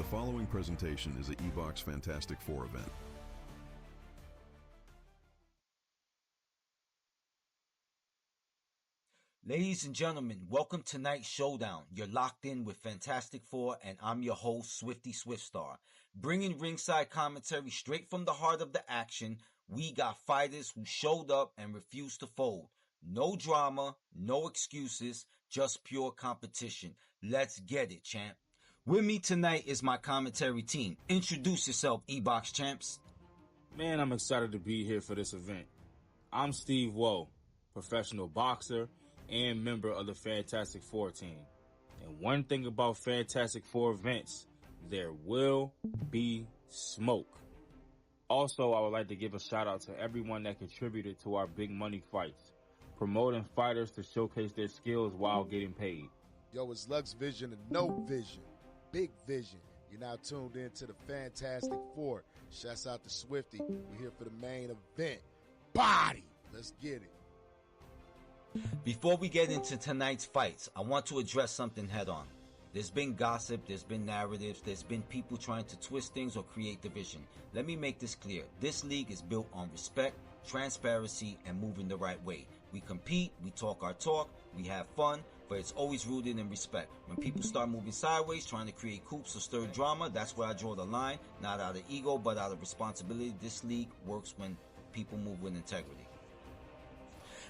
following presentation is a E-Box Fantastic Four event. Ladies and gentlemen, welcome to tonight's showdown. You're locked in with Fantastic Four, and I'm your host, Swifty Swiftstar. Bringing ringside commentary straight from the heart of the action, we got fighters who showed up and refused to fold. No drama, no excuses, just pure competition. Let's get it, champ. With me tonight is my commentary team. Introduce yourself, E-Box champs. Man, I'm excited to be here for this event. I'm Steve Woe, professional boxer and member of the Fantastic Four team. And one thing about Fantastic Four events, there will be smoke. Also, I would like to give a shout out to everyone that contributed to our big money fights, promoting fighters to showcase their skills while getting paid. Yo, it's Lux Vision and No Vision, Big Vision. You're now tuned in to the Fantastic Four. Shouts out to Swifty. We're here for the main event. Body! Let's get it. Before we get into tonight's fights, I want to address something head on. There's been gossip, there's been narratives, there's been people trying to twist things or create division. Let me make this clear. This league is built on respect, transparency, and moving the right way. We compete, we talk our talk, we have fun, but it's always rooted in respect. When people start moving sideways, trying to create coups or stir drama, that's where I draw the line. Not out of ego, but out of responsibility. This league works when people move with integrity.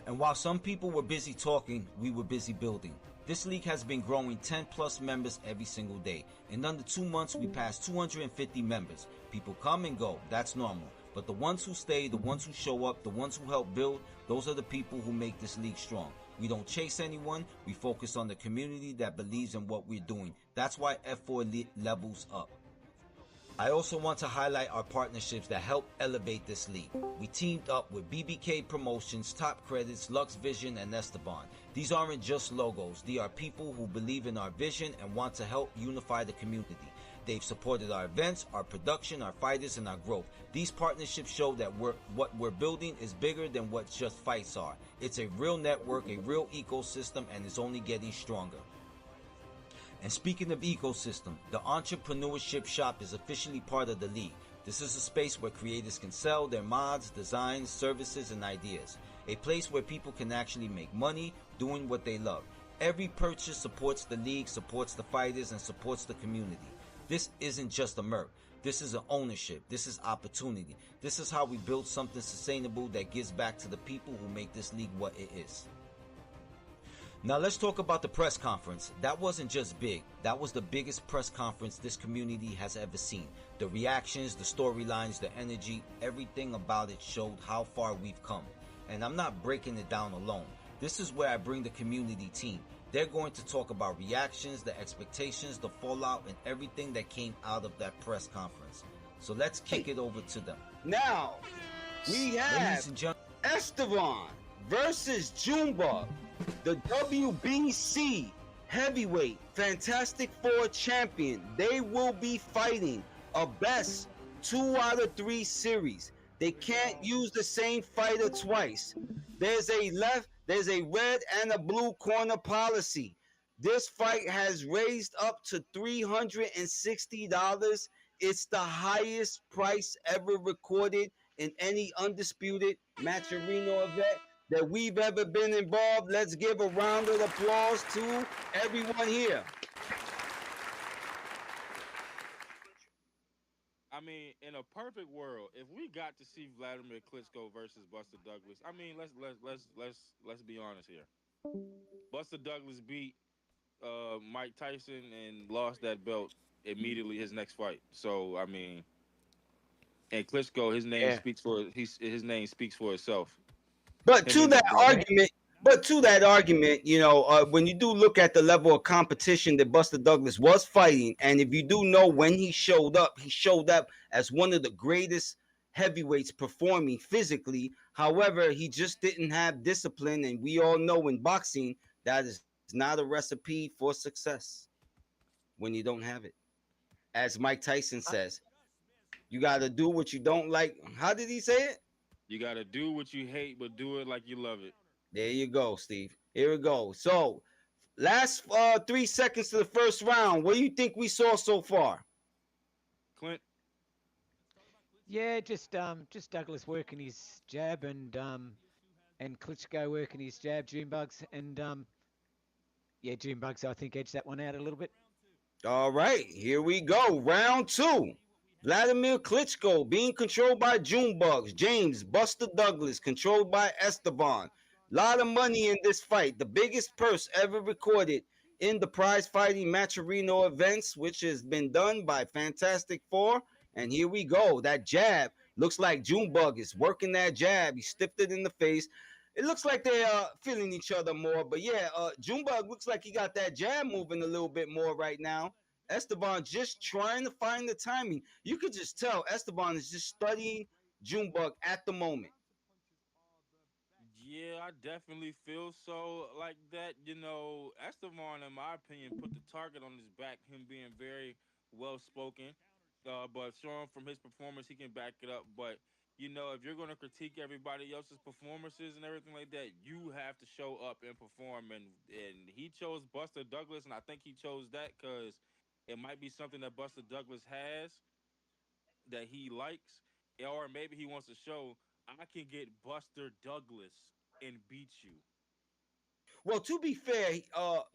And while some people were busy talking, we were busy building. This league has been growing 10 plus members every single day. In under 2 months, we passed 250 members. People come and go, that's normal. But the ones who stay, the ones who show up, the ones who help build, those are the people who make this league strong. We don't chase anyone, we focus on the community that believes in what we're doing. That's why F4 levels up. I also want to highlight our partnerships that help elevate this league. We teamed up with BBK Promotions, Top Credits, Lux Vision, and Estevan. These aren't just logos. They are people who believe in our vision and want to help unify the community. They've supported our events, our production, our fighters, and our growth. These partnerships show that what we're building is bigger than what just fights are. It's a real network, a real ecosystem, and it's only getting stronger. And speaking of ecosystem, the Entrepreneurship Shop is officially part of the league. This is a space where creators can sell their mods, designs, services, and ideas. A place where people can actually make money doing what they love. Every purchase supports the league, supports the fighters, and supports the community. This isn't just a merc. This is an ownership. This is opportunity. This is how we build something sustainable that gives back to the people who make this league what it is. Now let's talk about the press conference. That wasn't just big. That was the biggest press conference this community has ever seen. The reactions, the storylines, the energy, everything about it showed how far we've come. And I'm not breaking it down alone. This is where I bring the community team. They're going to talk about reactions, the expectations, the fallout, and everything that came out of that press conference. So let's kick it over to them. Now, we have Estevan versus Junebugz, the WBC heavyweight Fantastic Four champion. They will be fighting a best 2 out of 3 series. They can't use the same fighter twice. There's a red and a blue corner policy. This fight has raised up to $360. It's the highest price ever recorded in any Undisputed Matcherino event that we've ever been involved. Let's give a round of applause to everyone here. I mean, in a perfect world, if we got to see Vladimir Klitschko versus Buster Douglas, I mean, let's be honest here. Buster Douglas beat Mike Tyson and lost that belt immediately his next fight. So I mean, and Klitschko, his name speaks for itself. But to that argument, you know, when you do look at the level of competition that Buster Douglas was fighting, and if you do know when he showed up as one of the greatest heavyweights performing physically. However, he just didn't have discipline, and we all know in boxing that is not a recipe for success when you don't have it. As Mike Tyson says, you got to do what you don't like. How did he say it? You got to do what you hate, but do it like you love it. There you go, Steve. Here we go. So, last 3 seconds to the first round. What do you think we saw so far? Clint. Yeah, just Douglas working his jab and Klitschko working his jab, Junebugz, and yeah, Junebugz I think edged that one out a little bit. All right, here we go. Round two. Vladimir Klitschko being controlled by Junebugz. James Buster Douglas controlled by Estevan. Lot of money in this fight. The biggest purse ever recorded in the prize fighting Matcherino events, which has been done by Fantastic Four. And here we go. That jab looks like Junebugz is working that jab. He stiffed it in the face. It looks like they are feeling each other more. But yeah, Junebugz looks like he got that jab moving a little bit more right now. Esteban just trying to find the timing. You could just tell Esteban is just studying Junebugz at the moment. Yeah, I definitely feel so like that. Estevan, in my opinion, put the target on his back, him being very well spoken. But showing from his performance, he can back it up. But if you're going to critique everybody else's performances and everything like that, you have to show up and perform. And he chose Buster Douglas, and I think he chose that because it might be something that Buster Douglas has that he likes, or maybe he wants to show I can get Buster Douglas and beat you. Well, to be fair,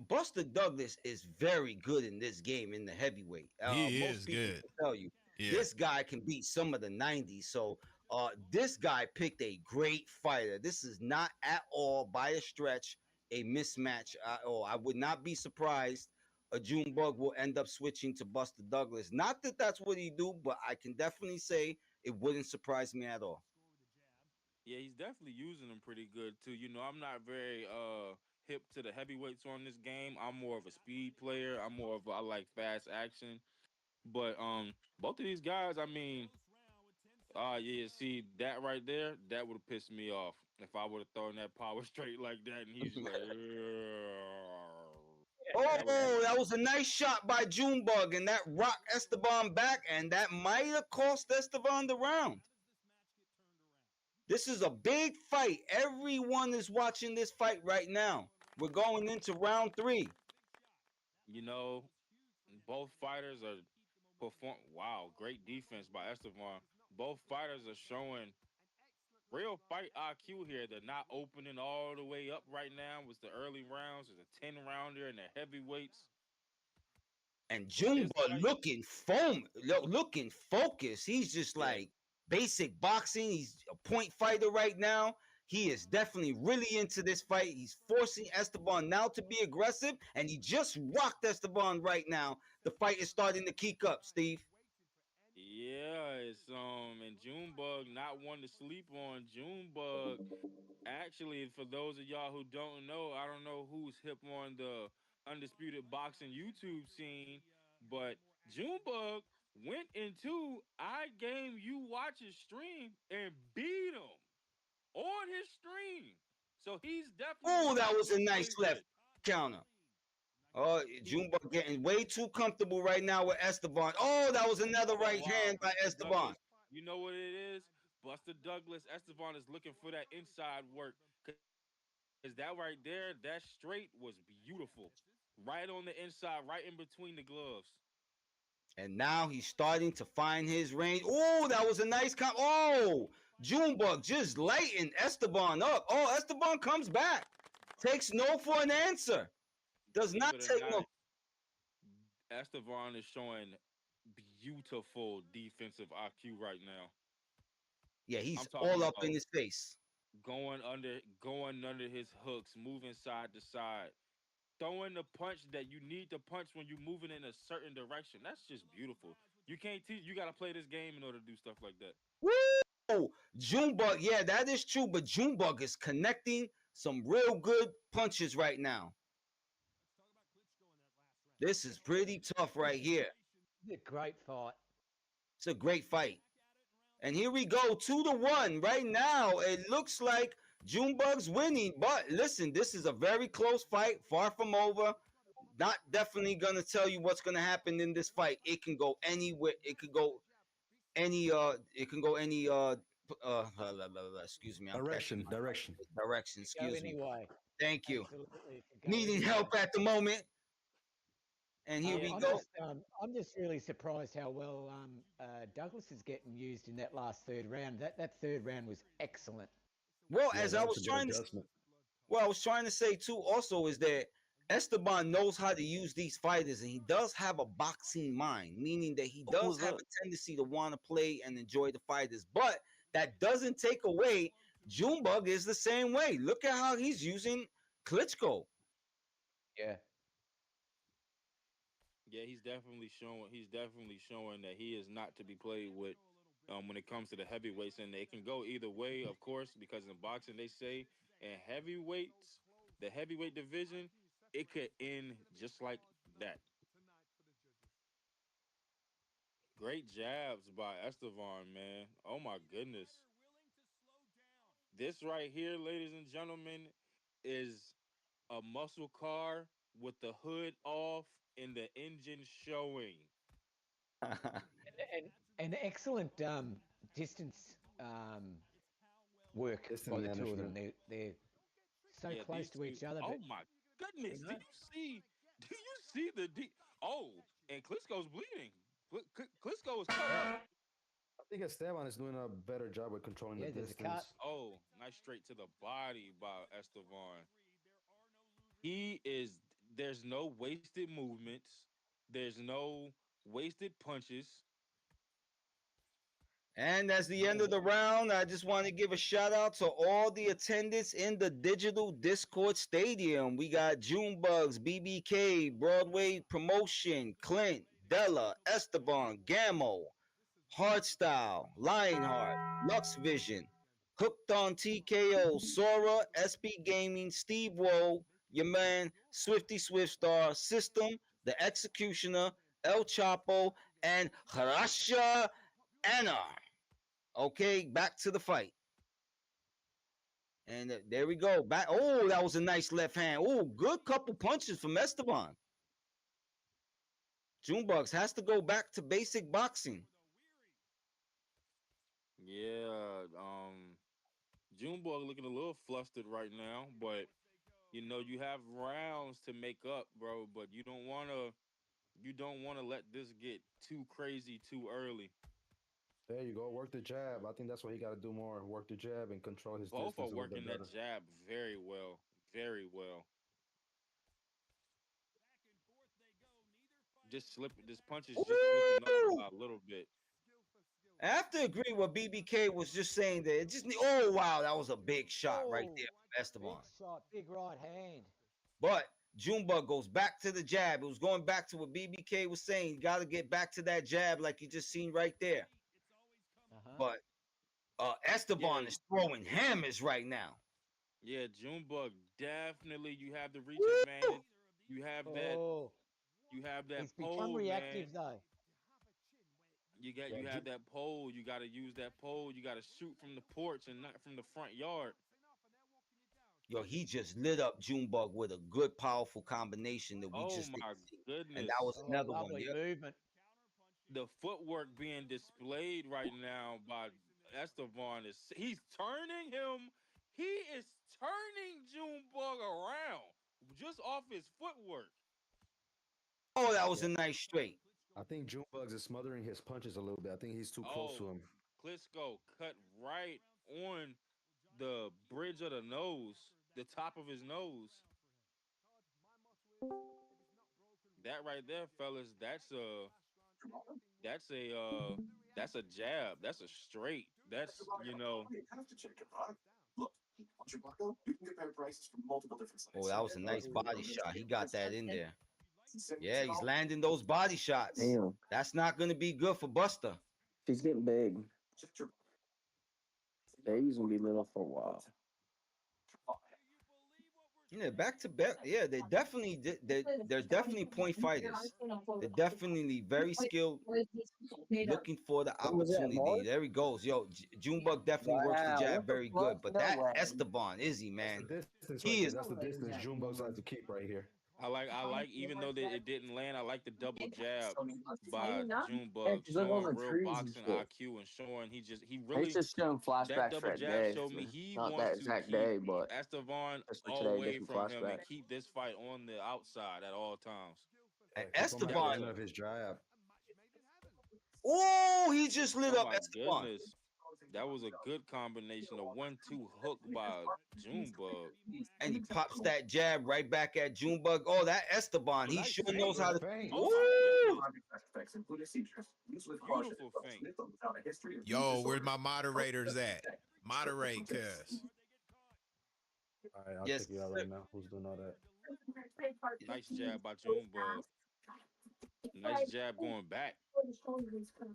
Buster Douglas is very good in this game in the heavyweight. He Most is people good. will tell you Yeah. this guy can beat some of the 90s. So this guy picked a great fighter. This is not at all by a stretch a mismatch. I would not be surprised a Junebug will end up switching to Buster Douglas. Not that that's what he do, but I can definitely say it wouldn't surprise me at all. Yeah, he's definitely using them pretty good too. I'm not very hip to the heavyweights on this game. I'm more of a speed player. I like fast action. But both of these guys, I mean, yeah, see that right there, that would have pissed me off if I would have thrown that power straight like that, and he's just like, "Ugh." that would Oh, that was a nice shot by Junebug, and that rocked Esteban back, and that might have cost Esteban the round. This is a big fight. Everyone is watching this fight right now. We're going into round three. you know, both fighters are perform. Wow, great defense by Estevan. Both fighters are showing real fight IQ here. They're not opening all the way up right now. With the early rounds, there's a 10 rounder and the heavyweights. And But this Jumba fight, looking focused. He's just yeah, like basic boxing. He's a point fighter right now. He is definitely really into this fight. He's forcing Esteban now to be aggressive, and he just rocked Esteban right now. The fight is starting to kick up, Steve. yeah, it's and Junebug not one to sleep on. Junebug actually, for those of y'all who don't know, I don't know who's hip on the Undisputed Boxing YouTube scene, but Junebug went into iGame You Watch his stream and beat him on his stream. So he's definitely Oh, that not was a doing nice left wasted. counter. Oh, He Jumbo getting way too comfortable right now with Esteban. Oh, that was another Oh right wow, hand by Buster Esteban. Douglas. You know what it is? Buster Douglas, Estevan is looking for that inside work. Cause that right there, that straight was beautiful. Right on the inside, right in between the gloves. And now he's starting to find his range. Oh, that was a nice Oh, Junebug just lighting Esteban up. Oh, Esteban comes back. Takes no for an answer. Does Believe not it or take no. not, Estevan is showing beautiful defensive IQ right now. Yeah, he's I'm talking all up in about his face. going under his hooks, moving side to side, throwing the punch that you need to punch when you're moving in a certain direction. That's just beautiful. You can't teach. You got to play this game in order to do stuff like that. Woo! Junebug, yeah, that is true, but Junebug is connecting some real good punches right now. This is pretty tough right here. A great fight. It's a great fight. And here we go, 2-1. Right now, it looks like Junebug's winning. But listen, this is a very close fight, far from over. Not definitely gonna tell you what's gonna happen in this fight. It can go anywhere. It could go any. It can go any. Excuse me. I'm catching my direction. Go Excuse me. anyway. Thank you. Absolutely. It could go Needing anyway. help at the moment. And here we I'm go. just really surprised how well Douglas is getting used in that last third round. That third round was excellent. Well, Yeah, as that I was a was good trying to, adjustment. well, I was trying to say too, also is that Esteban knows how to use these fighters, and he does have a boxing mind, meaning that he does have a tendency to want to play and enjoy the fighters. But that doesn't take away. Junebugz is the same way. Look at how he's using Klitschko. Yeah. Yeah, he's definitely showing. He's definitely showing that he is not to be played with when it comes to the heavyweights, and it can go either way, of course, because in boxing they say in heavyweights, the heavyweight division, it could end just like that. Great jabs by Estevan, man. Oh my goodness. This right here, ladies and gentlemen, is a muscle car with the hood off and the engine showing. And an excellent distance work Distance by the two of them. management. They're so Yeah, close these to two. each other, Oh but my goodness! you Do know, you see? Do you see the deep? Oh, and Klitschko's bleeding. Klitschko is cut up. I think Esteban is doing a better job with controlling the yeah, there's a cut. distance. Oh, nice straight to the body by Estevan. He is. There's no wasted movements. There's no wasted punches. And that's the end of the round. I just want to give a shout out to all the attendants in the digital Discord stadium. We got Junebugz, BBK, Broadway Promotion, Clint, Della, Esteban, Gammo, Hardstyle, Lionheart, Lux Vision, Hooked on TKO, Sora, SB Gaming, Steve Woe, your man, Swifty Swiftstar, System, The Executioner, El Chapo, and Harasha Anna. Okay, back to the fight. And there we go. Back. Oh, that was a nice left hand. Oh, good couple punches from Esteban. Junebugz has to go back to basic boxing. Yeah. Junebug looking a little flustered right now, but you know you have rounds to make up, bro. But you don't want to let this get too crazy too early. There you go. Work the jab. I think that's what he got to do more. Work the jab and control his Both are distance a little bit working that better. jab very well, very well. Just slip. This punch is just slipping up Ooh! by a little bit. I have to agree with BBK was just saying that it just. Oh wow, that was a big shot right there from Esteban. Big shot, big right hand. But Junebugz goes back to the jab. It was going back to what BBK was saying. You got to get back to that jab, like you just seen right there. But Esteban is throwing hammers right now. Yeah, Junebug definitely. You have the reach Woo! advantage. You have that. Oh, You have that he's become pole, man. reactive though. You have that pole. You got to use that pole. You got to shoot from the porch and not from the front yard. Yo, he just lit up Junebugz with a good, powerful combination that we Oh just my didn't see. And that was goodness. Oh, another one. lovely Yep. movement. The footwork being displayed right now by Estevan is he's turning him. He is turning Junebug around just off his footwork. Oh, that was a nice straight. I think Junebugz is smothering his punches a little bit. I think he's too close to Oh, him. Klitschko cut right on the bridge of the nose, the top of his nose. That right there, fellas, that's a that's a jab. That's a straight. That's Oh, that was a nice body shot. He got that in there. Yeah, he's landing those body shots. Damn, That's not going to be good for Buster. she's getting big. Baby's gonna be little for a while. Yeah, back to back. Yeah, they're definitely point fighters. They're definitely very skilled, looking for the What was that, opportunity. Mark? There he goes. Yo, Junebugz definitely works the Wow, jab what the very good. fuck? But No that way. Esteban, is he, man? That's the distance He right there. is. That's the distance Junebugz has to keep right here. I like even though that it didn't land, I like the double jab by Yeah, Junebugz 'cause look showing on the real trees and boxing shit. IQ and showing he He's really just showing that flashbacks for double that jab day. showed me So he not that wants to exact keep day, but Estevan just for today, away different from him and flashbacks. keep this fight on the outside at all times. Estevan. Of his jab. Oh, he just lit Oh up my Estevan. goodness. That was a good combination. A 1-2 hook by Junebugz. And he pops that jab right back at Junebugz. Oh, that Esteban. He Nice sure knows how to. feint. Oh Ooh. my goodness. Beautiful feint. Yo, where's my moderators at? Moderate, cuz. All right, I'll Yes, check you out sir. right now. Who's doing all that? Nice jab by Junebugz. Nice jab going back.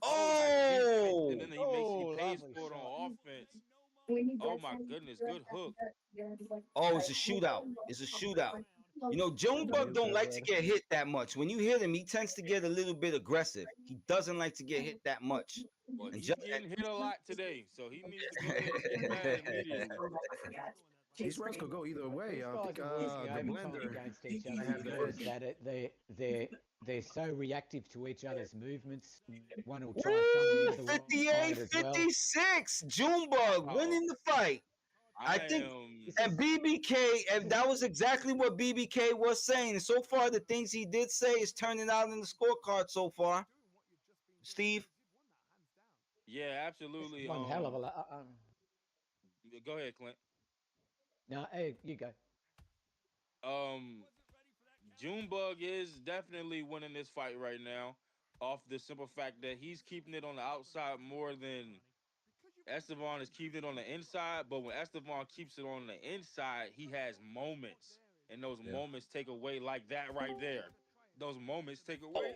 Oh. And then he pays lovely for it shot. on offense. Oh my goodness, good hook. Oh, it's a shootout. It's a shootout. You know, Junebugz don't like to get hit that much. When you hit him, he tends to get a little bit aggressive. He doesn't like to get hit that much. Well, And he's just, getting hit a lot today, so he needs to go ahead and get mad immediately. These rounds could go either way. These I guys think are working the overtime blender. against each I other have the because edge. they're so reactive to each other's movements. One will try something, the other will try 58, it as well. 56. Junebugz winning the fight. I think, and BBK, and that was exactly what BBK was saying. So far, the things he did say is turning out in the scorecard so far. Steve? Yeah, absolutely. One hell of a lot. Go ahead, Clint. No, hey, you go. Junebugz is definitely winning this fight right now, off the simple fact that he's keeping it on the outside more than Estevan is keeping it on the inside. But when Estevan keeps it on the inside, he has moments, and those moments take away like that right there. Those moments take away.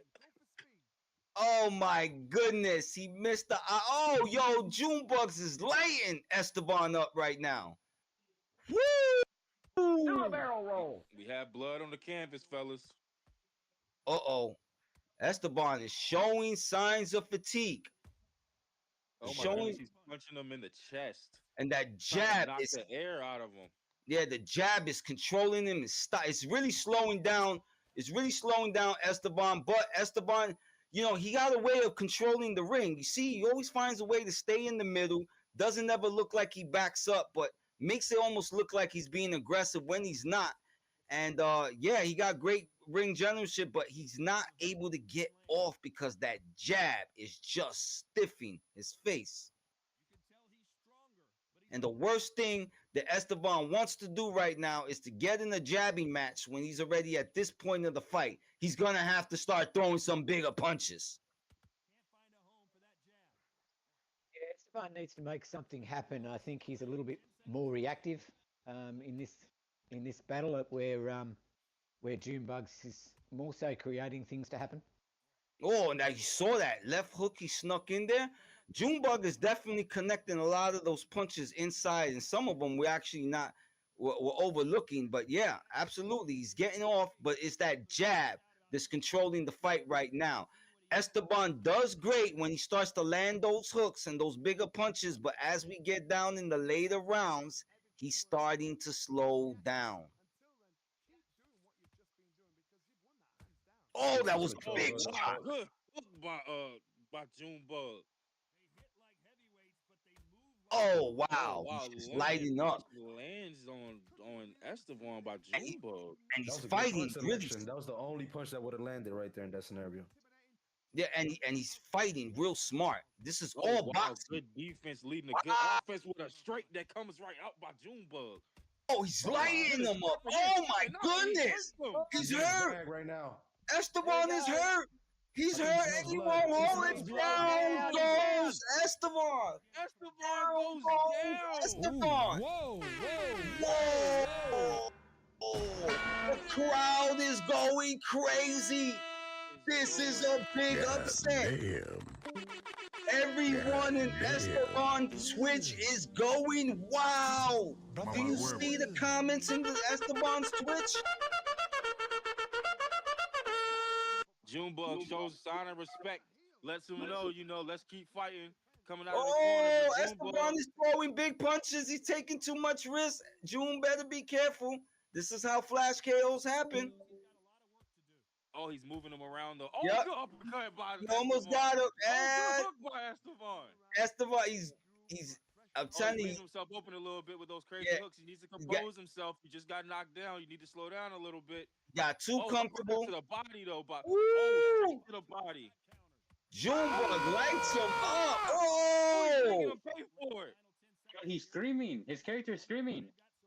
Oh my goodness, he missed the. Oh, yo, Junebugz is lighting Esteban up right now. Woo! Do a barrel roll. We have blood on the canvas, fellas. Uh-oh. Esteban is showing signs of fatigue. Oh my goodness, he's punching him in the chest. And that jab knock is the air out of him. Yeah, the jab is controlling him. It's really slowing down. It's really slowing down Esteban. But Esteban, you know, he got a way of controlling the ring. You see, he always finds a way to stay in the middle. Doesn't ever look like he backs up, but makes it almost look like he's being aggressive when he's not. And yeah, he got great ring generalship, but he's not able to get off because that jab is just stiffing his face. And the worst thing that Esteban wants to do right now is to get in a jabbing match when he's already at this point of the fight. He's going to have to start throwing some bigger punches. Yeah, Esteban needs to make something happen. I think he's a little bit more reactive in this battle where Junebugz is more so creating things to happen. Oh, now you saw that left hook he snuck in there. Junebugz is definitely connecting a lot of those punches inside, and some of them we're actually not we're overlooking. But yeah, absolutely, he's getting off. But it's that jab that's controlling the fight right now. Esteban does great when he starts to land those hooks and those bigger punches, but as we get down in the later rounds, he's starting to slow down. Oh, that was a big shot. Good by Junebugz. Oh wow, Oh, wow. he's just lighting up. Lands on Estevan by Junebugz. And he's fighting really. That was the only punch that would have landed right there in that scenario. Yeah, and he's fighting real smart. This is all wow, boxing. good defense leading to good offense with a straight that comes right out by Junebugz. Oh, he's lighting him up. Oh my goodness, he's hurt right now. Esteban is hurt. He's hurt, and he won't hold it. Down goes Esteban. Esteban goes down. Esteban. Whoa, Whoa. The crowd is going crazy. This is a big upset. Everyone in Esteban Twitch is going wow. Do you see the comments in the Esteban's Twitch? Junebugz shows sign of respect. Lets him know, let's keep fighting. Coming out Oh, of the corner. Esteban is throwing big punches. He's taking too much risk. June better be careful. This is how flash KOs happen. Oh, he's moving him around. Good uppercut by He almost got him. Good hook by Esteban. Esteban, he's I'm He's telling leaving you, himself open a little bit with those crazy yeah, hooks. He needs to he got, compose himself. He just got knocked down. You need to slow down a little bit. got too Oh, comfortable. to the body though, but straight Woo! to the body. Junebugz lights him up. Oh, he's making Oh, him pay for it. He's screaming. His character is screaming.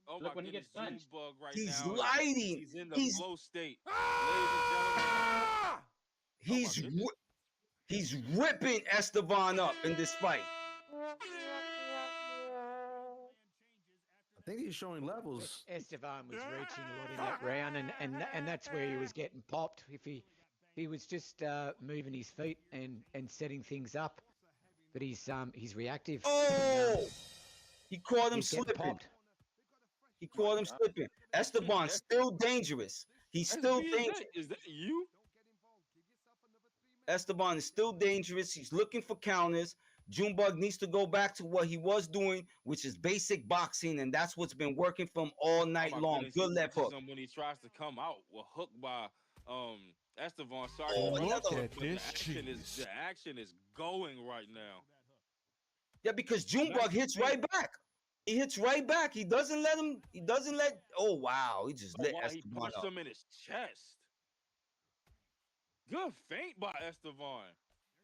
Oh Look my when he goodness, gets punched. Junebugz right he's now lighting. he's in the He's flow state. Ladies and gentlemen. he's Oh my goodness. he's ripping Estevan up in this fight. I think he's showing levels. Estevan was reaching a lot in that round, and that's where he was getting popped. If he was just moving his feet and setting things up, but he's reactive. Oh, he caught him He's getting slipping. popped. He caught him slipping. Esteban's still dangerous. He's still dangerous. Is that you? Esteban is still dangerous. He's looking for counters. Junebugz needs to go back to what he was doing, which is basic boxing, and that's what's been working for him all night long. Goodness, Good left hook. when he tries to come out, well, hooked by Estevan. Sorry, Oh, but the action is going right now. Yeah, because Junebugz hits right back. He hits right back. He doesn't let him. He doesn't let. Oh wow! He just let He Estevan punched up. him in his chest. Good feint by Estevan.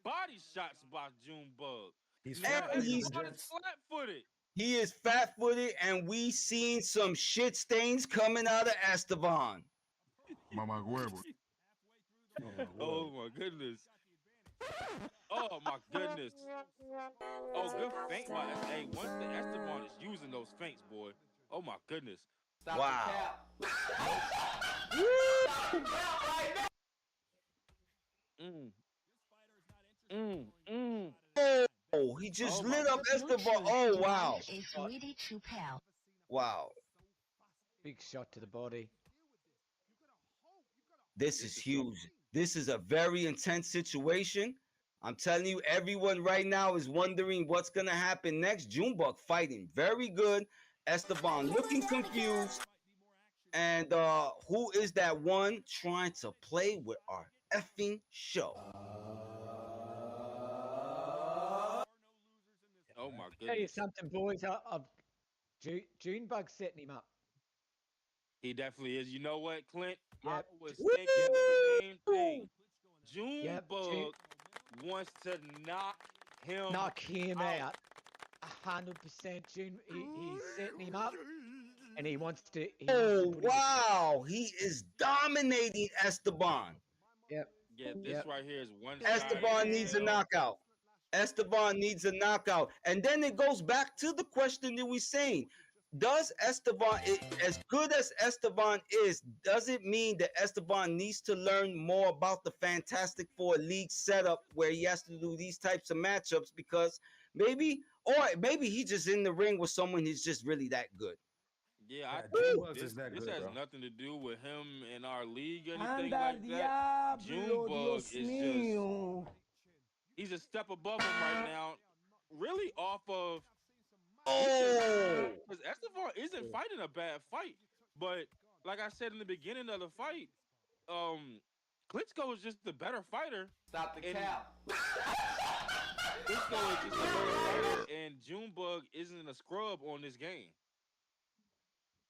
Body shots by Junebugz. He's And he's flat-footed. He is fat-footed, and we seen some shit stains coming out of Estevan. Mama huevo. Oh my goodness. Oh my goodness. Oh, good feint by Estevan. Hey, once the Estevan is using those feints, boy. Oh my goodness. Wow. Oh, he just lit up Estevan. Oh wow. Wow. Big shot to the body. This is huge. This is a very intense situation. I'm telling you, everyone right now is wondering what's gonna happen next. Junebugz fighting very good. Estevan looking confused. And who is that one trying to play with our effing show? Oh my Tell you goodness. something, boys. Junebugz setting him up. He definitely is. You know what, Clint? I Yep. was thinking the same thing. Junebugz Yep. wants to knock him out. 100%. He's setting him up, and he wants to. Oh wow, he is dominating Esteban. Yep. Yeah, this right here is one. Esteban needs a knockout. Esteban needs a knockout. And then it goes back to the question that we're saying. Does Esteban, as good as Esteban is, does it mean that Esteban needs to learn more about the Fantastic Four League setup where he has to do these types of matchups? Because maybe he's just in the ring with someone who's just really that good. Yeah, I Junebugz think is that this good, has bro. nothing to do with him in our league or anything like that. Junebugz is just, he's a step above him right now, really off of. Oh, Because Estevan isn't fighting a bad fight, but like I said in the beginning of the fight, Klitschko is just the better fighter. Stop the cap. Klitschko is just a better fighter, and Junebugz isn't a scrub on this game.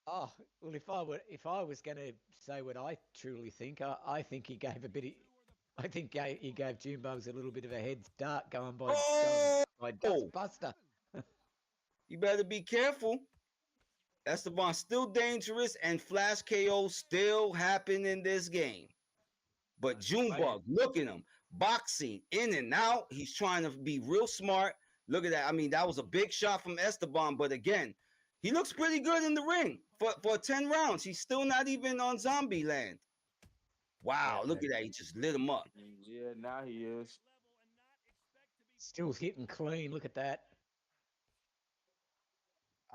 Oh well, if I was going to say what I truly think, I think he gave a bit. I think he gave Junebugz a little bit of a head start going by Dustbuster. You better be careful. Esteban still dangerous, and flash KO still happen in this game. But Junebugz, look at him, boxing in and out. He's trying to be real smart. Look at that. I mean, that was a big shot from Esteban, but again, he looks pretty good in the ring for 10 rounds. He's still not even on zombie land. Wow, look at that. He just lit him up. Yeah, now he is. Still hitting clean. Look at that.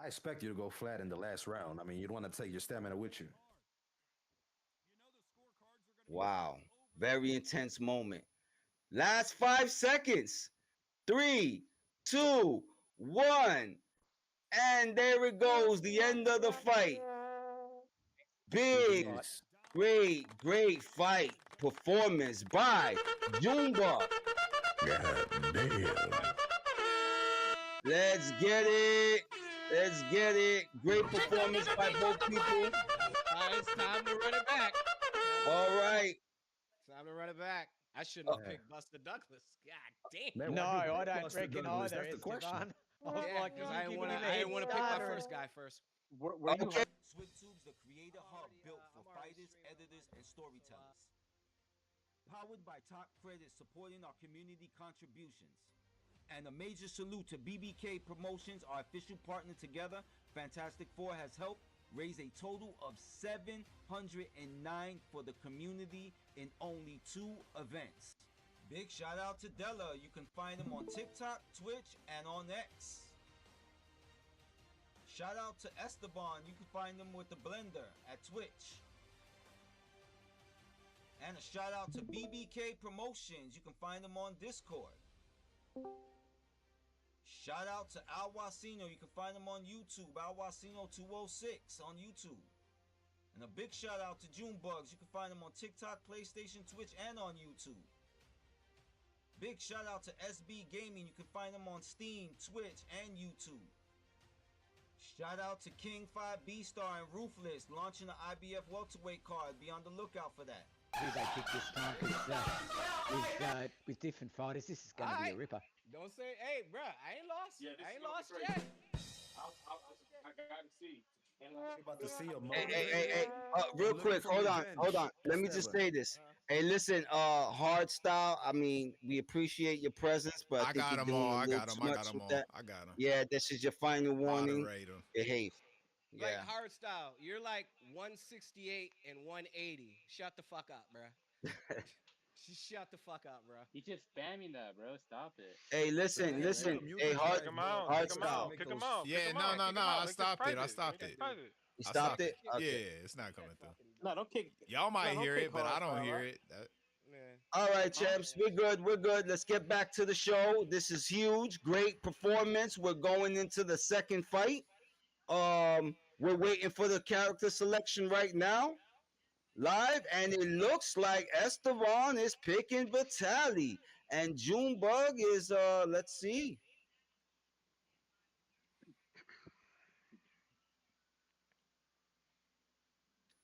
I expect you to go flat in the last round. I mean, you'd want to take your stamina with you. Wow, very intense moment. Last 5 seconds. 3, 2, 1. And there it goes, the end of the fight. Big, great fight performance by Junebugz. God damn. Let's get it. Let's get it. Great performance by both people. It's time to run it back. All right. Time to run it back. I shouldn't have picked Buster Douglas. God damn. Man, No, why'd you I pick don't Buster reckon Douglas? either, That's the question. Estevan. I was Yeah, like, because you I didn't giving him a want to head pick my start first or- guy first. Where you Okay. SwiftTube's the creator hub built for fighters, editors, and storytellers. Powered by top credits supporting our community contributions. And a major salute to BBK Promotions, our official partner together. Fantastic Four has helped raise a total of $709 for the community in only 2 events. Big shout out to Della. You can find him on TikTok, Twitch, and on X. Shout out to Estevan. You can find him with the Blender at Twitch. And a shout out to BBK Promotions. You can find him on Discord. Shout out to Al Wasino. You can find him on YouTube. Al Wasino 206 on YouTube. And a big shout out to Junebugz. You can find him on TikTok, PlayStation, Twitch, and on YouTube. Big shout out to SB Gaming. You can find him on Steam, Twitch, and YouTube. Shout out to King 5 B-Star and Ruthless launching the IBF welterweight card. Be on the lookout for that. Who they pick this time? 'Cause, with different fighters, this is going to be a ripper. Don't say, hey, bro, I ain't lost. Yeah, this I is ain't gonna be lost crazy. yet. I gotta see. You're about to see a Hey. Real quick, hold on. Let me just say this. Hey, listen, hard style. I mean, we appreciate your presence, but I think got you're them doing all. a I little got them. too I much got them with all. that. I got them. Yeah, this is your final warning. Moderate 'em. Behave. Like Yeah. hard style, you're like 168 and 180. Shut the fuck up, bro. Just shut the fuck up, bro. He's just spamming that, bro. Stop it. Hey, listen. Hey, hard style. Yeah, no. I stopped it. You stopped it? Okay. Yeah, it's not coming through. No, don't kick. Y'all might hear kick it, but I don't hard hear style, it. All right, champs, we're good. Let's get back to the show. This is huge, great performance. We're going into the second fight. We're waiting for the character selection right now, live, and it looks like Estevan is picking Vitali, and Junebugz is let's see.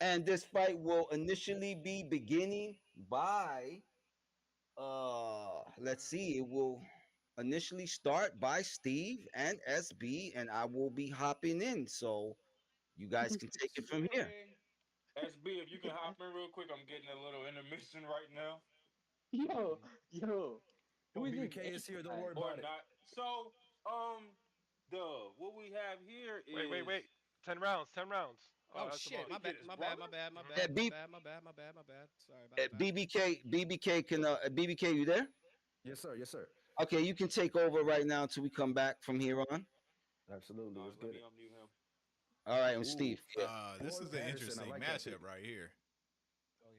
And this fight will initially be beginning by let's see, it will initially start by Steve and SB, and I will be hopping in, so you guys can take it from here. SB, if you can hop in real quick, I'm getting a little intermission right now. Yo. Who is BBK is here. Don't worry Or about it. not. So, what we have here is Wait. 10 rounds. Oh that's shit, the my ball. bad. Yeah, Sorry about that. BBK can BBK, you there? Yes, sir. Okay, you can take over right now until we come back from here on. Absolutely. Let's let get me it. unmute him. All right, I'm Steve. This is an Patterson, interesting I like that matchup pick. right here. Oh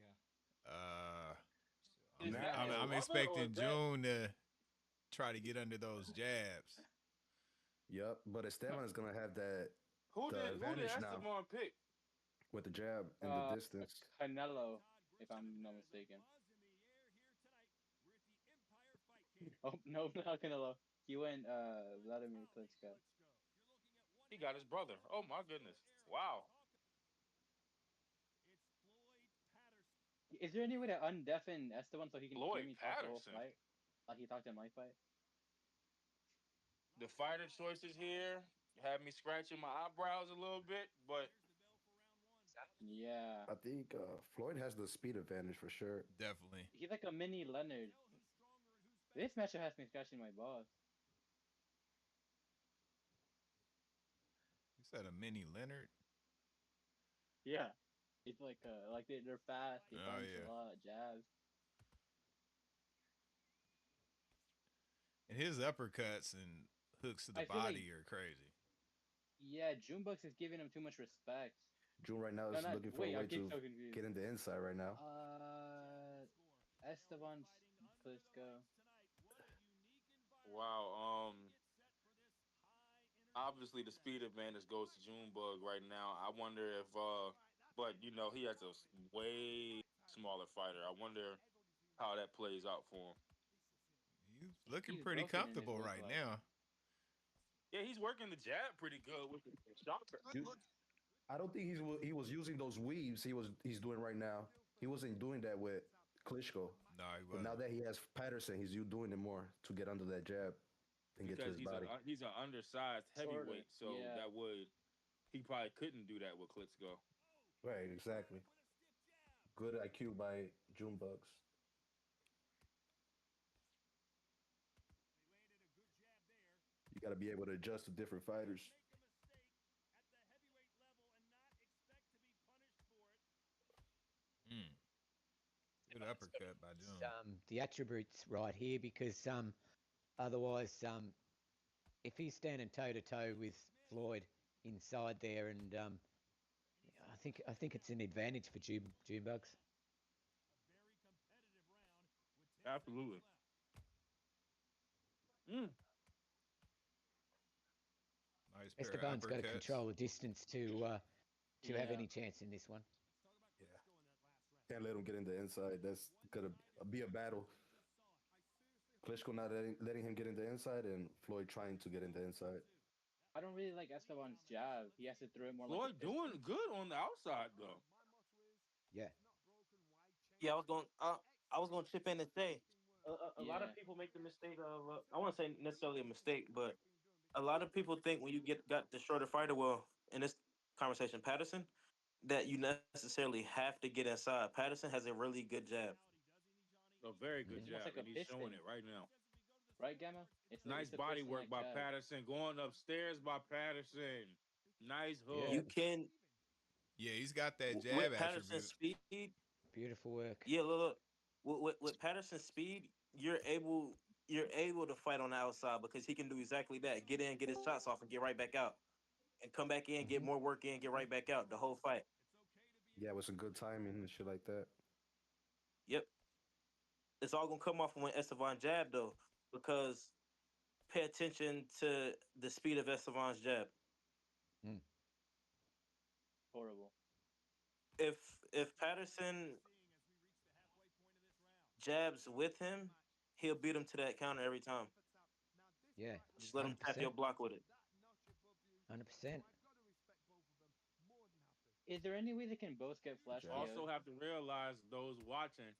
yeah. Is that I'm brother or expecting is that- June to try to get under those jabs. Yep, but Esteban is gonna have that Who the did advantage now Esteban pick? with the jab in the distance. Canelo, if I'm not mistaken. Oh no, not Canelo. He went Vladimir Klitschko. He got his brother. Oh my goodness! Wow. Is there any way to undeafen Esteban so he can Floyd hear me talk the whole Patterson. fight? Like he talked in my fight? The fighter choices here have me scratching my eyebrows a little bit, but Yeah. I think Floyd has the speed advantage for sure. Definitely. He's like a mini Leonard. This matchup has me scratching my balls. You said a mini Leonard? Yeah. It's like they're fast. They Oh, punch yeah. a lot, jabs. And his uppercuts and hooks to the I feel like- body are crazy. Yeah, Junebugz is giving him too much respect. June right now No, is not- looking for wait, a I way get to so confused. get in the inside right now. Esteban Klitschko. wow. Obviously the speed advantage goes to Junebugz right now. I wonder if but you know he has a way smaller fighter. I wonder how that plays out for him. He's looking He's pretty broken in his comfortable weight right class. now. Yeah, he's working the jab pretty good with the shocker. I don't think he was using those weaves he's doing right now. He wasn't doing that with Klitschko. No, he But now wasn't. that he has Patterson, he's you doing it more to get under that jab and get to Because his body. he's an undersized Sort of. heavyweight, so Yeah. that would he probably couldn't do that with Klitschko. Right, exactly. Good IQ by Junebugz. You got to be able to adjust to different fighters. Mm. Good uppercut by June. The attributes right here because otherwise if he's standing toe to toe with Floyd inside there, and I think it's an advantage for Junebugz. Absolutely. Mm. Nice pair of Estevan's got to uppercuts. control the distance to have Yeah. any chance in this one. Yeah. Can't let him get in the inside. That's gonna be a battle. Klitschko not letting him get in the inside, and Floyd trying to get in the inside. I don't really like Esteban's jab. He has to throw it more like Floyd a pistol. doing good on the outside though. Yeah. Yeah, I was gonna chip in and say a lot Yeah. of people make the mistake of I won't say necessarily a mistake, but a lot of people think when you got the shorter fighter, well, in this conversation, Patterson, that you necessarily have to get inside. Patterson has a really good jab. A very good It's almost jab, like a and he's showing piston, it right now. right, Gamma? Nice It's a body piston work like by jab. Patterson, going upstairs by Patterson. Nice Yeah. hook. You can Yeah, he's got that jab with Patterson's attribute. speed. Beautiful work. Yeah, look, with Patterson's speed, you're able to fight on the outside because he can do exactly that. Get in, get his shots off, and get right back out, and come back in, get Mhm. more work in, get right back out. The whole fight. Yeah, with some good timing and shit like that. Yep, it's all gonna come off when Estevan jab though, because pay attention to the speed of Estevan's jab. Mm. Horrible. If Patterson jabs with him, he'll beat him to that counter every time. Yeah. Just let him tap your 100%. block with it. 100%. Is there any way they can both get flash jab. Also KO'd? have to realize those watching,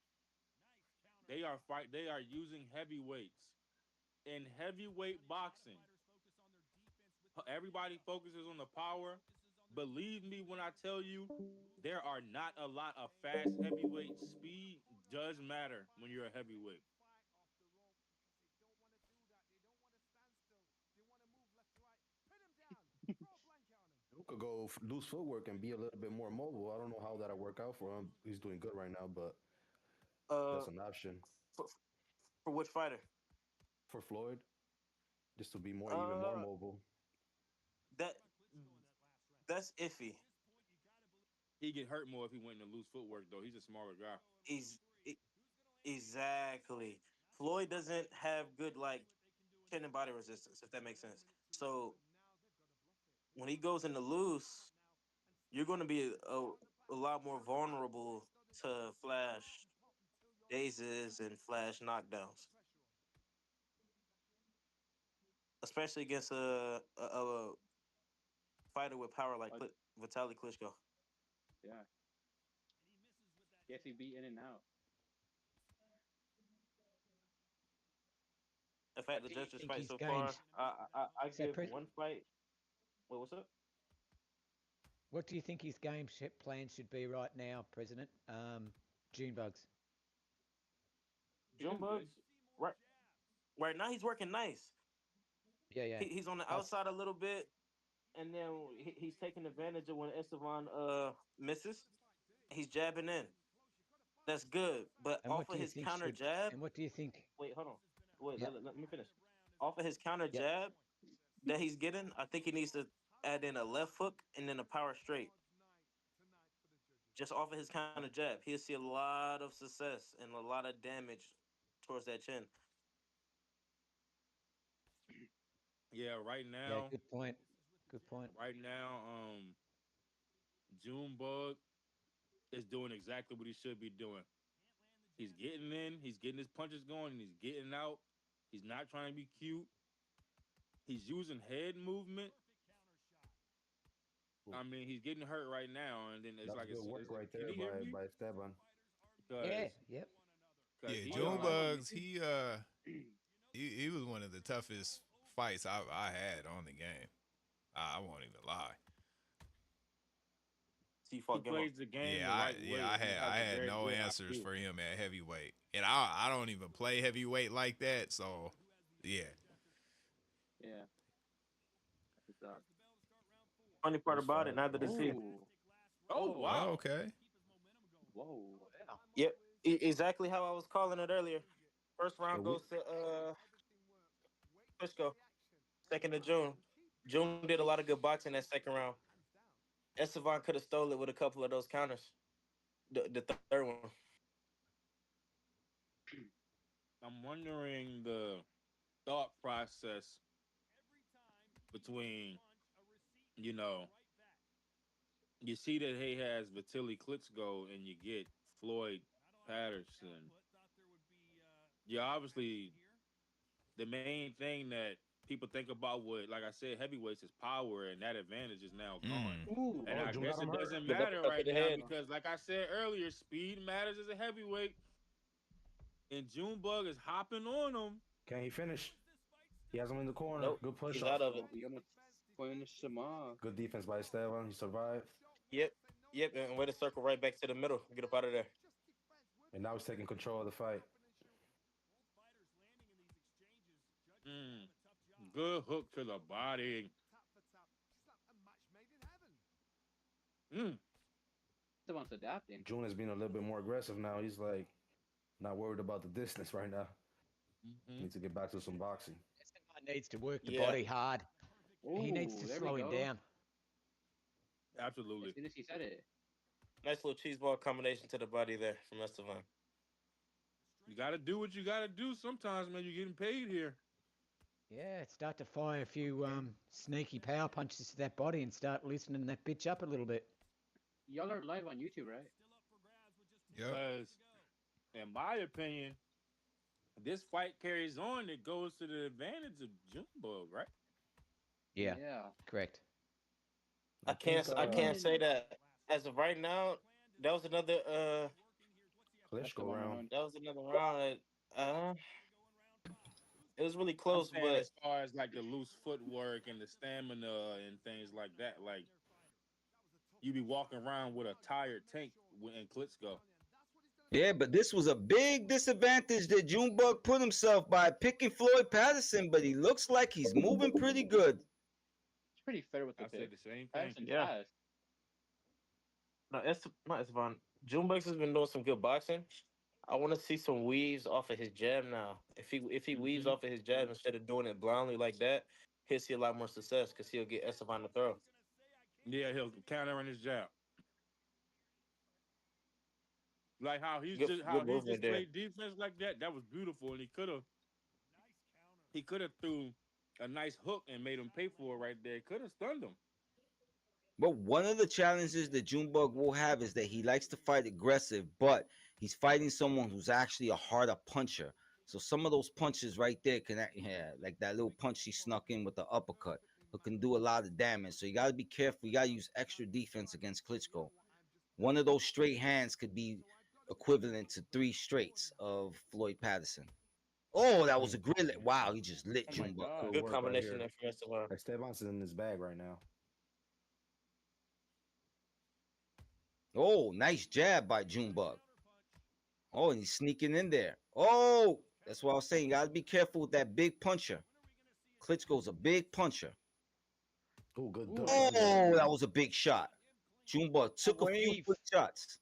they are using heavyweights. In heavyweight boxing, everybody focuses on the power. Believe me when I tell you, there are not a lot of fast heavyweight. Speed does matter when you're a heavyweight. Who could go lose footwork and be a little bit more mobile? I don't know how that'll work out for him. He's doing good right now, but Uh, that's an option for, for which fighter? for Floyd, just to be more even more Uh, mobile. that that's iffy. He get hurt more if he went into loose footwork though. He's a smaller guy. He's e- exactly. Floyd doesn't have good like chin and body resistance, if that makes sense. So when he goes into loose, you're going to be a lot more vulnerable to flash dazes and flash knockdowns, especially against a fighter with power like Uh, Vitaly Klitschko. yeah. Gets he beat in and out. In fact, What the do you judges think fight his so games? far, I So, give one fight. Wait, what's up? what do you think his plan should be right now, President? Junebugz. He's doing Junebugz, good. right? Right now he's working nice. Yeah, yeah. He's on the Us. outside a little bit, and then he's taking advantage of when Estevan misses. He's jabbing in. That's good. But And off what of do you his think counter should? jab, And what do you think? wait, hold on. Wait, Yep. let me finish. Off of his counter Yep. jab that he's getting, I think he needs to add in a left hook and then a power straight. Just off of his counter jab, he'll see a lot of success and a lot of damage towards that chin. Yeah, Yeah. Good point. Good point. right now, Junebug is doing exactly what he should be doing. He's getting in, he's getting his punches going, and he's getting out. He's not trying to be cute. he's using head movement. I mean, he's getting hurt right now, and then it's That's like, good work right can there he hear me? by Esteban. Yeah. Because Yep. Yeah, he Junebugz, he was one of the toughest fights I had on the game. I won't even lie. He he fought Gimmo. plays the game the Yeah, right way. I He had has a very no good answers IQ. for him at heavyweight, and I don't even play heavyweight like that. So yeah, Yeah. It's, Funny part First about it, fight. neither does he. oh. Oh oh, wow! okay. Whoa. Yep, exactly how I was calling it earlier. First round goes to Klitschko. Second of June. June did a lot of good boxing that second round. Estevan could have stole it with a couple of those counters. The third one. I'm wondering the thought process between, you know, you see that he has Vitaly Klitschko and you get Floyd Patterson. Yeah, obviously the main thing that people think about with, like I said, heavyweights is power, and that advantage is now gone. Mm. Ooh. And Oh, I June got guess him it hurt. doesn't Good matter uppercut to right the now head. because, like I said earlier, speed matters as a heavyweight, and Junebug is hopping on him. Can he finish? He has him in the corner. Nope, Good push he's off. out of it. Oh, you're gonna finish him off. Good defense by Esteban. He survived. Yep, yep, and way to circle right back to the middle. Get up out of there. And now he's taking control of the fight. Mm. Good hook to the body. Mm. Esteban's adapting. June is being a little bit more aggressive now. He's like not worried about the distance right now. Mm-hmm. Needs to get back to some boxing. Esteban needs to work the Yeah. body hard. He needs Ooh, to there slow we him go. down. As Absolutely. soon as he said it. Nice little cheese ball combination to the body there from Esteban. You got to do what you got to do sometimes, man. You're getting paid here. Yeah, start to fire a few sneaky power punches to that body and start loosening that bitch up a little bit. Y'all are live on YouTube, right? Yep. Because, in my opinion, this fight carries on. It goes to the advantage of Junebug, right? Yeah, Yeah. correct. I can't say that as of right now. That was another Klitschko round. that was another round. It was really I'm close, saying but as far as like the loose footwork and the stamina and things like that, like you be walking around with a tired tank in Klitschko. Yeah, but this was a big disadvantage that Junebug put himself by picking Floyd Patterson, but he looks like he's moving pretty good. It's pretty fair with the I said pick. the same thing. Patterson's Yeah. fast. no, not Esteban. Junebugz has been doing some good boxing. I want to see some weaves off of his jab now. If he weaves off of his jab instead of doing it blindly like that, he'll see a lot more success because he'll get Esteban to throw. Yeah, he'll counter on his jab. Like how he Good just movement there. played defense like that. That was beautiful, and he could have threw a nice hook and made him pay for it right there. Could have stunned him. But one of the challenges that Junebug will have is that he likes to fight aggressive, but he's fighting someone who's actually a harder puncher. So some of those punches right there like that little punch he snuck in with the uppercut, it can do a lot of damage. So you got to be careful. You got to use extra defense against Klitschko. One of those straight hands could be equivalent to 3 straights of Floyd Patterson. Oh, that was a great. Wow, he just lit Oh my Junebug. God. Good work combination right there from Esteban. Esteban's in his bag right now. Oh, nice jab by Junebug. Oh, and he's sneaking in there. Oh, that's what I was saying. You got to be careful with that big puncher. Klitschko's a big puncher. Oh, good. Ooh. duck. Oh, that was a big shot. Junebug took a few Wave. good shots.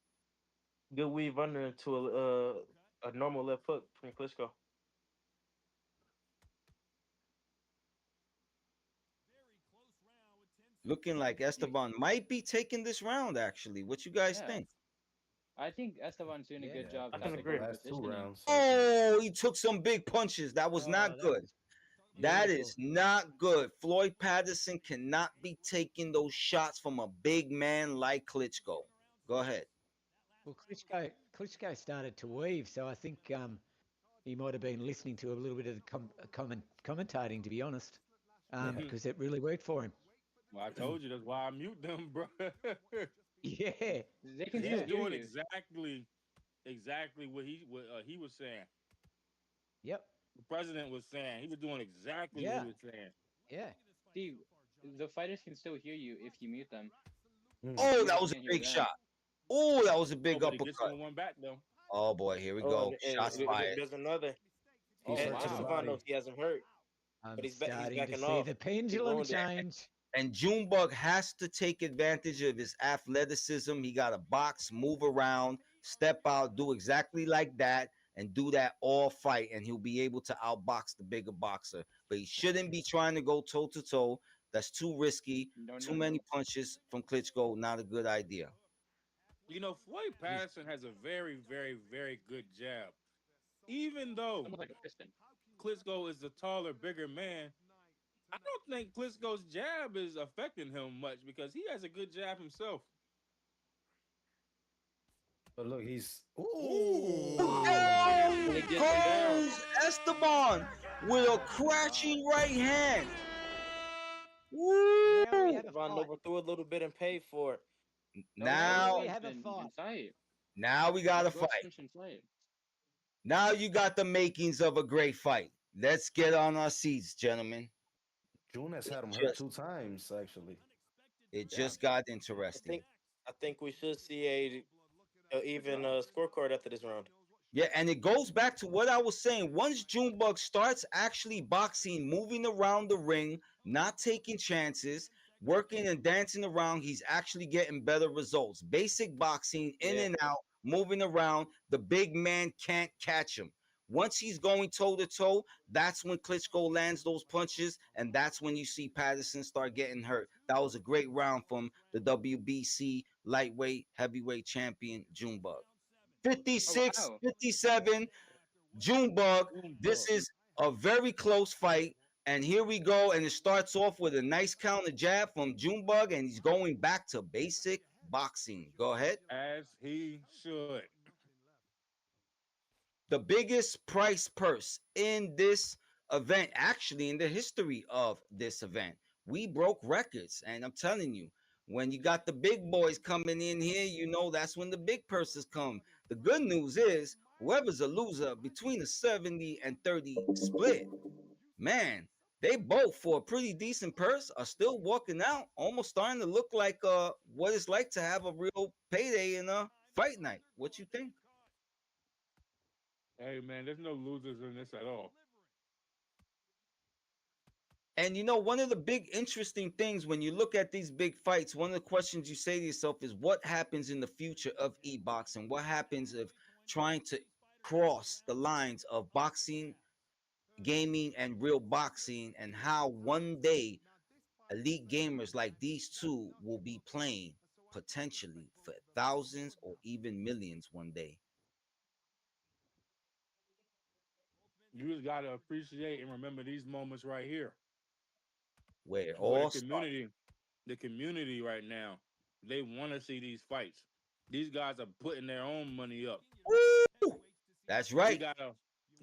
Good weave under into a normal left hook from Klitschko. Looking like Esteban might be taking this round, actually. What you guys Yeah. think? I think Esteban's doing a good Yeah, job. I can tapping agree. into Last 2 positioning. rounds. Oh, he took some big punches. That was Oh, not that good. was That beautiful. is not good. Floyd Patterson cannot be taking those shots from a big man like Klitschko. Go ahead. Well, Klitschko started to weave, so I think he might have been listening to a little bit of the commentating, to be honest. because it really worked for him. Well, I told you that's why I mute them, bro. Yeah, They can He's still hear doing you. exactly what he was saying. Yep. The president was saying. He was doing exactly what Yeah. he was saying. Yeah. Steve, the fighters can still hear you if you mute them. Oh, You that just was a can't hear big them. shot. Oh, that was a big Nobody gets uppercut. one back though. Oh boy, here we Oh, go. and Shots fired. there's another. Oh, And wow. Estevan knows he hasn't hurt, I'm but he's starting to backing see off. the pendulum change. And Junebugz has to take advantage of his athleticism. He got to box, move around, step out, do exactly like that, and do that all fight, and he'll be able to outbox the bigger boxer. But he shouldn't be trying to go toe to toe. That's too risky. Too many punches from Klitschko. Not a good idea. You know, Floyd Patterson has a very, very, very good jab. Even though Almost like a piston. Klitschko is the taller, bigger man, I don't think Klitschko's jab is affecting him much because he has a good jab himself. But look, he's Goes Esteban with a crashing right hand. Woo! Estevan overthrew a little bit and paid for it. Now, we have a fight. Now we got a fight. Now you got the makings of a great fight. Let's get on our seats, gentlemen. June has had him hurt 2 times, actually. It just got interesting. I think we should see a even scorecard after this round. Yeah, and it goes back to what I was saying. Once Junebugz starts actually boxing, moving around the ring, not taking chances, working and dancing around, he's actually getting better results. Basic boxing, in and out, moving around. The big man can't catch him. Once he's going toe to toe, that's when Klitschko lands those punches, and that's when you see Patterson start getting hurt. That was a great round from the WBC lightweight heavyweight champion Junebugz. 56, 57, Junebugz. This is a very close fight. And here we go. And it starts off with a nice counter jab from Junebugz, and he's going back to basic boxing. Go ahead. As he should. The biggest price purse in this event, actually in the history of this event. We broke records. And I'm telling you, when you got the big boys coming in here, you know that's when the big purses come. The good news is whoever's a loser between a 70 and 30 split, man, they both for a pretty decent purse are still walking out, almost starting to look like what it's like to have a real payday in a fight night. What you think? Hey man, there's no losers in this at all. And you know, one of the big interesting things when you look at these big fights, one of the questions you say to yourself is what happens in the future of e-boxing? What happens if trying to cross the lines of boxing, gaming, and real boxing, and how one day elite gamers like these two will be playing potentially for thousands or even millions one day? You just gotta appreciate and remember these moments right here. Where all the community right now, they want to see these fights. These guys are putting their own money up. Woo! That's right.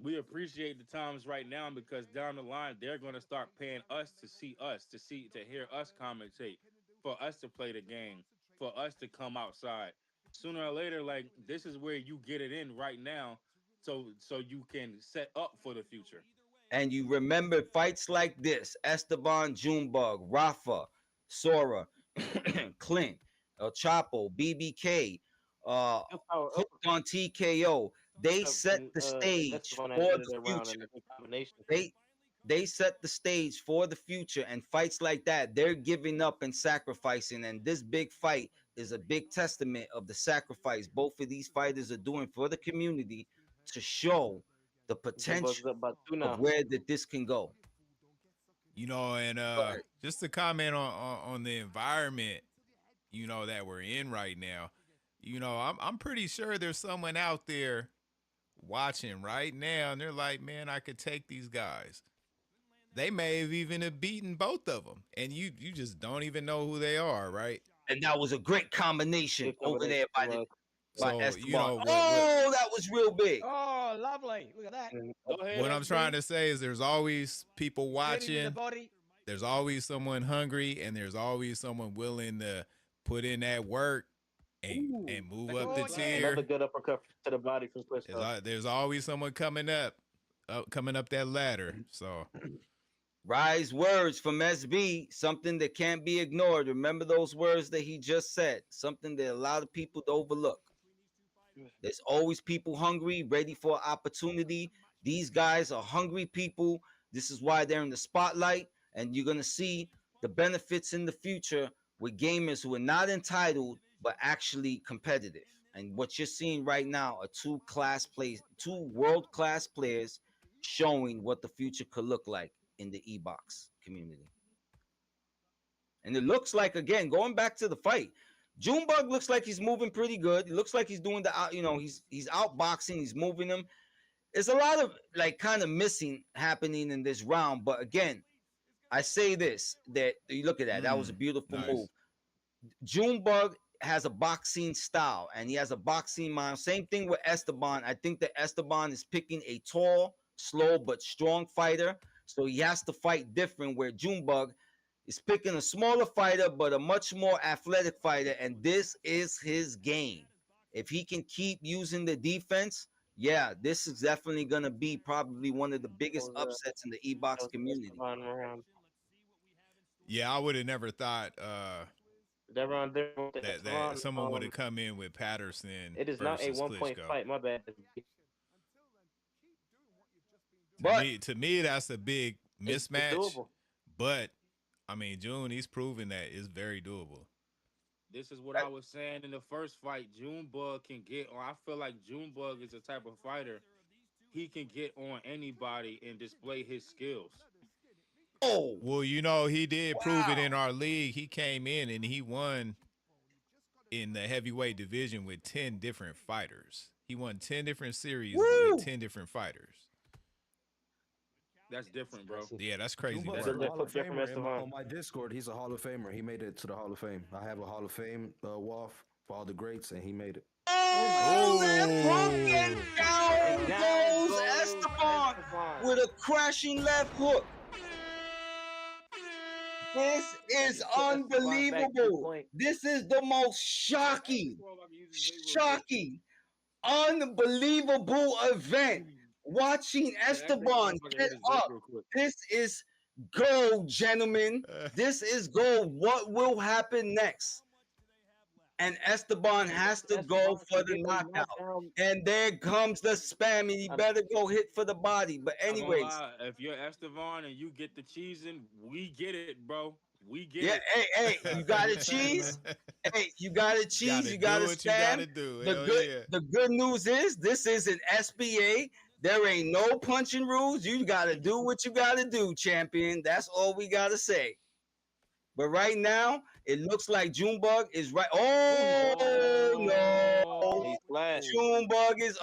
We appreciate the times right now because down the line they're gonna start paying us, to hear us commentate, for us to play the game, for us to come outside. Sooner or later, like this is where you get it in right now, so you can set up for the future. And you remember fights like this: Esteban, Junebugz, Rafa, Sora, Clint, El Chapo, BBK, hooked on TKO. They set the stage for the future. They set the stage for the future, and fights like that, they're giving up and sacrificing. And this big fight is a big testament of the sacrifice both of these fighters are doing for the community to show the potential of where this can go. You know, and just to comment on the environment, you know, that we're in right now. You know, I'm pretty sure there's someone out there watching right now, and they're like, man, I could take these guys. They may have even beaten both of them, and you just don't even know who they are, right? And that was a great combination over there by Esteban. You know, that was real big. Oh, lovely. Look at that. What I'm trying to say is there's always people watching. there's always someone hungry, and there's always someone willing to put in that work and move up the tier. Another good uppercut to the body from Klitschko. There's always someone coming up that ladder. So Rise words from SB, something that can't be ignored. Remember those words that he just said, something that a lot of people overlook. There's always people hungry, ready for opportunity. These guys are hungry people. This is why they're in the spotlight, and you're going to see the benefits in the future with gamers who are not entitled, but actually competitive. And what you're seeing right now are two world-class players showing what the future could look like in the e-box community. And it looks like, again, going back to the fight, Junebugz looks like he's moving pretty good. It looks like he's doing he's outboxing, he's moving him. There's a lot of kind of missing happening in this round, but again, I say this, that you look at that. That was a beautiful move. Junebugz has a boxing style, and he has a boxing mind. Same thing with Estevan. I think that Estevan is picking a tall, slow, but strong fighter, so he has to fight different, where Junebugz is picking a smaller fighter, but a much more athletic fighter, and this is his game. If he can keep using the defense, yeah, this is definitely going to be probably one of the biggest upsets in the e-box community. Yeah, I would have never thought that someone would have come in with Patterson. It is not a 1-point fight, my bad. But to me, that's a big mismatch. But I mean, June, he's proven that it's very doable. This is what I was saying in the first fight. Junebugz can get on. I feel like Junebugz is the type of fighter he can get on anybody and display his skills. Oh, well, he did prove it in our league. He came in and he won in the heavyweight division with 10 different fighters. He won 10 different series with 10 different fighters. That's different, bro. Yeah, that's crazy. That's a Hall of Famer. On my Discord, he's a Hall of Famer. He made it to the Hall of Fame. I have a Hall of Fame wall for all the greats, and he made it. Oh, and down goes Estevan with a crashing left hook. This is unbelievable. This is the most shocking, unbelievable event. Watching Estevan get up. This is gold, gentlemen. This is gold. What will happen next? And Estevan has to go for the knockout. And there comes the spam, and he better go hit for the body. But anyways. If you're Estevan and you get the cheesing, we get it, bro. We get it. Hey, you got a cheese? Hey, you got a cheese? You got a spam? The good news is this is an SBA. There ain't no punching rules. You got to do what you got to do, champion. That's all we got to say. But right now, it looks like Junebugz is right. Oh, no. Junebugz is,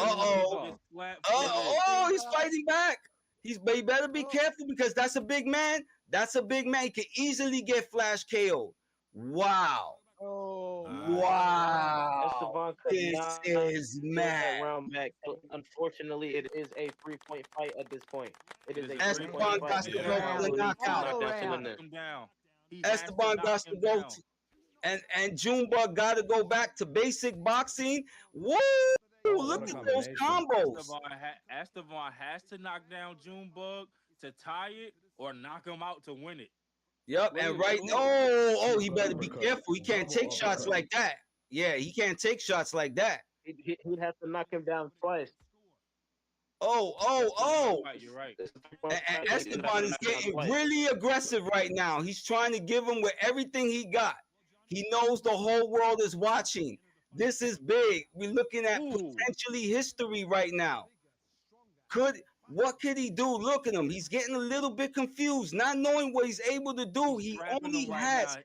he's fighting back. He better be careful because that's a big man. That's a big man. He can easily get flash KO. Wow. Oh, wow. This is mad. Round back. Unfortunately, it is a 3-point fight at this point. It is a Estevan got to go for the knockout. Estevan got to go. And Junebugz got to go back to basic boxing. Woo! Look at those combos. Estevan has to knock down Junebugz to tie it or knock him out to win it. Yep, and he better be careful. He can't take shots like that. Yeah, he can't take shots like that. He'd have to knock him down twice. You're right. And Estevan is getting really aggressive right now. He's trying to give him with everything he got. He knows the whole world is watching. This is big. We're looking at potentially history right now. What could he do? Look at him. He's getting a little bit confused, not knowing what he's able to do. He only has.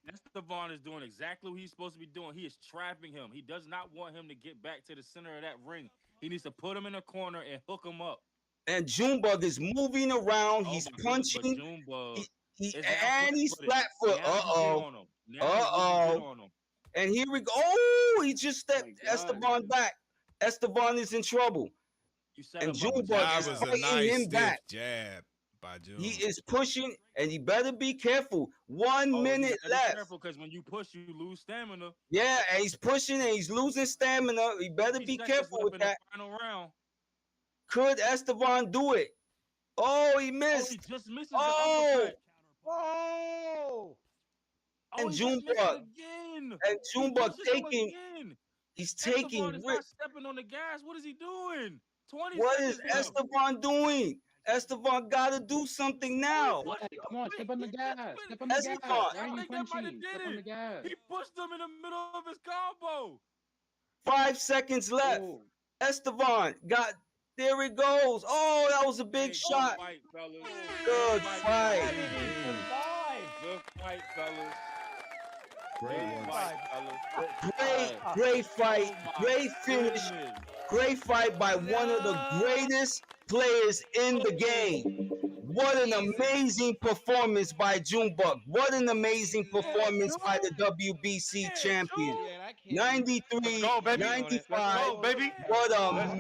Estevan is doing exactly what he's supposed to be doing. He is trapping him. He does not want him to get back to the center of that ring. He needs to put him in a corner and hook him up. And Junebugz is moving around. He's punching. He's flat foot. And here we go. Oh, he just stepped Estevan back. Estevan is in trouble. And Junebugz is fighting him back. Jab by June. He is pushing, and he better be careful. 1 minute left. Be careful, because when you push, you lose stamina. Yeah, and he's pushing and he's losing stamina. He better be careful with that. Final round. Could Estevan do it? Oh, he missed. Oh, he just misses the uppercut. Oh! And Junebugz. And Junebugz taking. He's taking. Estevan is not stepping on the gas. What is he doing? 20 What is seconds left. Estevan doing? Estevan got to do something now. Come on, step on the gas. Step on the Estevan. gas. Why I are you think that might have punchy? did Step on the gas. He pushed him in the middle of his combo. 5 seconds left. Oh. Estevan got. There it goes. Oh, that was a big shot. Fight, fellas. Good fight. Good fight, fellas. Great fight. Great finish. Great fight by one of the greatest players in the game. What an amazing performance by Junebugz. What an amazing performance by the WBC champion. 93, go, baby. 95. Let's go, baby. What a Let's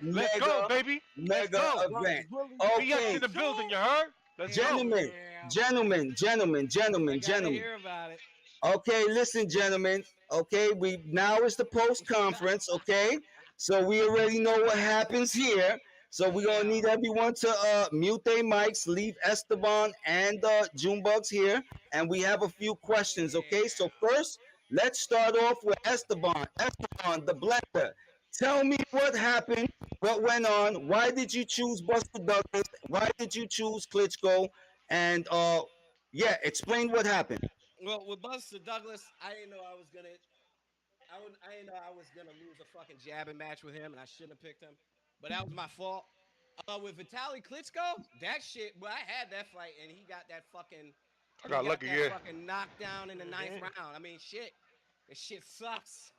mega, go, baby. Let's go, baby. mega event. BX Okay, in the building, you heard? Let's gentlemen, gentlemen. Hear about it. Okay, listen, gentlemen. Okay, now is the post conference. Okay, so we already know what happens here. So we're gonna need everyone to mute their mics, leave Estevan and Junebugz here, and we have a few questions. Okay, so first, let's start off with Estevan. Estevan, the blender. Tell me what happened, what went on. Why did you choose Buster Douglas? Why did you choose Klitschko? And yeah, explain what happened. Well, with Buster Douglas, I didn't know I was gonna lose a fucking jabbing match with him, and I shouldn't have picked him. But that was my fault. With Vitaly Klitschko, that shit. Well, I had that fight, and he got that fucking. I got lucky, yeah. Fucking knockdown in the ninth round. I mean, shit. This shit sucks.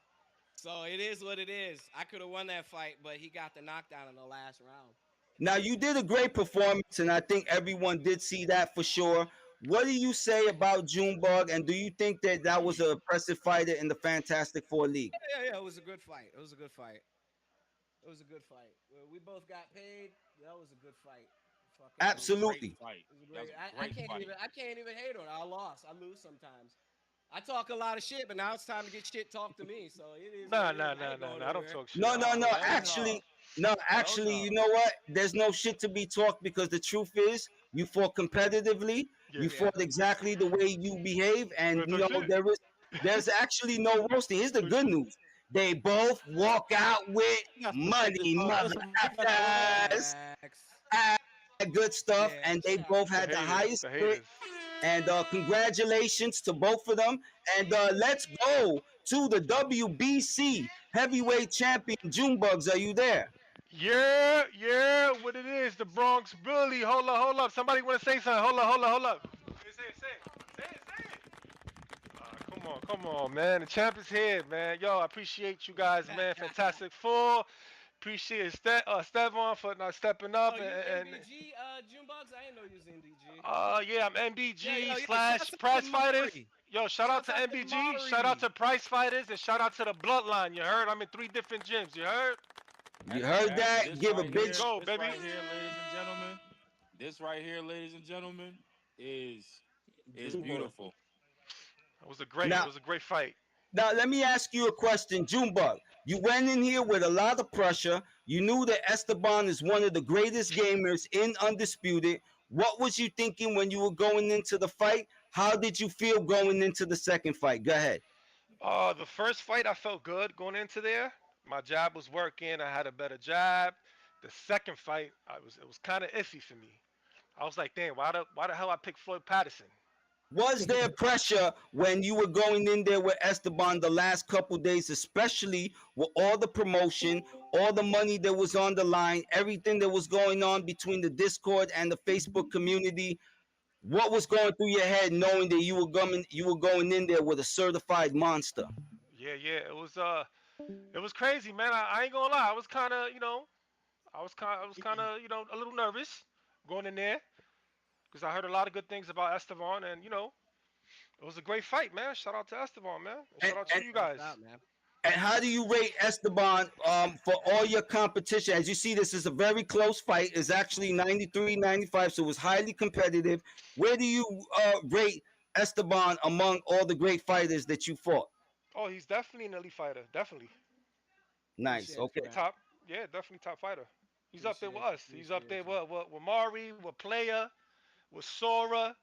So it is what it is. I could have won that fight, but he got the knockdown in the last round. Now, you did a great performance, and I think everyone did see that for sure. What do you say about Junebugz, and do you think that was an impressive fighter in the Fantastic Four League? Yeah, it was a good fight. It was a good fight. We both got paid. That was a good fight. Absolutely. I can't even hate on it. I lost. I lose sometimes. I talk a lot of shit, but now it's time to get shit talked to me. So it is. Nah. I don't talk shit. No. Actually, you know what? There's no shit to be talked because the truth is, you fought competitively. You fought exactly the way you behave, and you know there's actually no roasting. Here's the good news. They both walk out with money, motherfuckers. Good stuff, and they both had the highest grade. And congratulations to both of them. And let's go to the WBC heavyweight champion, Junebugz. Are you there? Yeah, what it is, the Bronx Bully. Hold up. Somebody want to say something? Hold up. Say it. Come on, man. The champ is here, man. Yo, I appreciate you guys, man. Fantastic Four. Appreciate Estevan for not stepping up. And MBG, Junebugz, I didn't know you was MBG. Yeah, I'm MBG / Prize Fighters. Yo, shout out to MBG, shout out to Prize Fighters, and shout out to the Bloodline. You heard? I'm in 3 different gyms. You heard? You heard that? Give a big go, baby. This right here, ladies and gentlemen, is beautiful. It was a great fight. Now, let me ask you a question, Junebugz. You went in here with a lot of pressure. You knew that Estevan is one of the greatest gamers in Undisputed. What was you thinking when you were going into the fight? How did you feel going into the second fight? Go ahead. The first fight, I felt good going into there. My jab was working. I had a better jab. The second fight, it was kind of iffy for me. I was like, damn, why the hell I picked Floyd Patterson? Was there pressure when you were going in there with Esteban the last couple days, especially with all the promotion, all the money that was on the line, everything that was going on between the Discord and the Facebook community? What was going through your head knowing that you were going in there with a certified monster? Yeah, it was crazy, man. I ain't gonna lie. I was kind of, a little nervous going in there because I heard a lot of good things about Estevan, and it was a great fight, man. Shout out to Estevan, man. Shout out to you guys. And how do you rate Esteban for all your competition? As you see, this is a very close fight. It's actually 93-95, so it was highly competitive. Where do you rate Esteban among all the great fighters that you fought? Oh, he's definitely an elite fighter. Definitely. Nice. Okay. Top. Yeah, definitely top fighter. He's up there with us. He's up there with Mari, with Player, with Sora.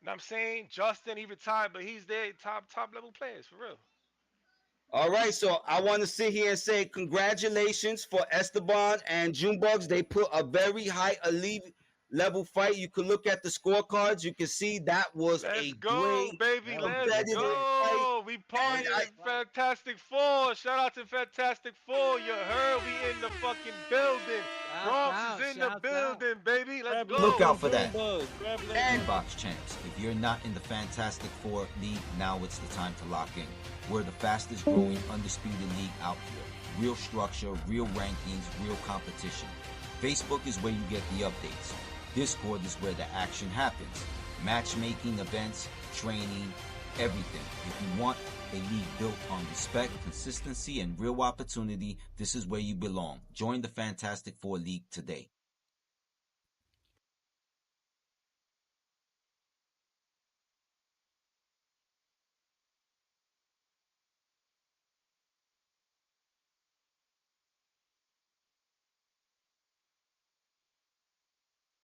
You know what I'm saying? Justin, he retired, but he's there, top level players, for real. All right, so I want to sit here and say congratulations for Esteban and Junebugz. They put a very high elite level fight. You can look at the scorecards. You can see that was Let's a go, great baby. Let's competitive go. fight. We partying in Fantastic Four. Shout out to Fantastic Four. You heard we in the fucking building. Bronx is in the building, baby. Let's go. Look out for that. Junebugz champs, if you're not in the Fantastic Four league, now it's the time to lock in. We're the fastest growing undisputed league out here. Real structure, real rankings, real competition. Facebook is where you get the updates. Discord is where the action happens. Matchmaking, events, training, everything. If you want a league built on respect, consistency, and real opportunity, this is where you belong. Join the Fantastic Four League today.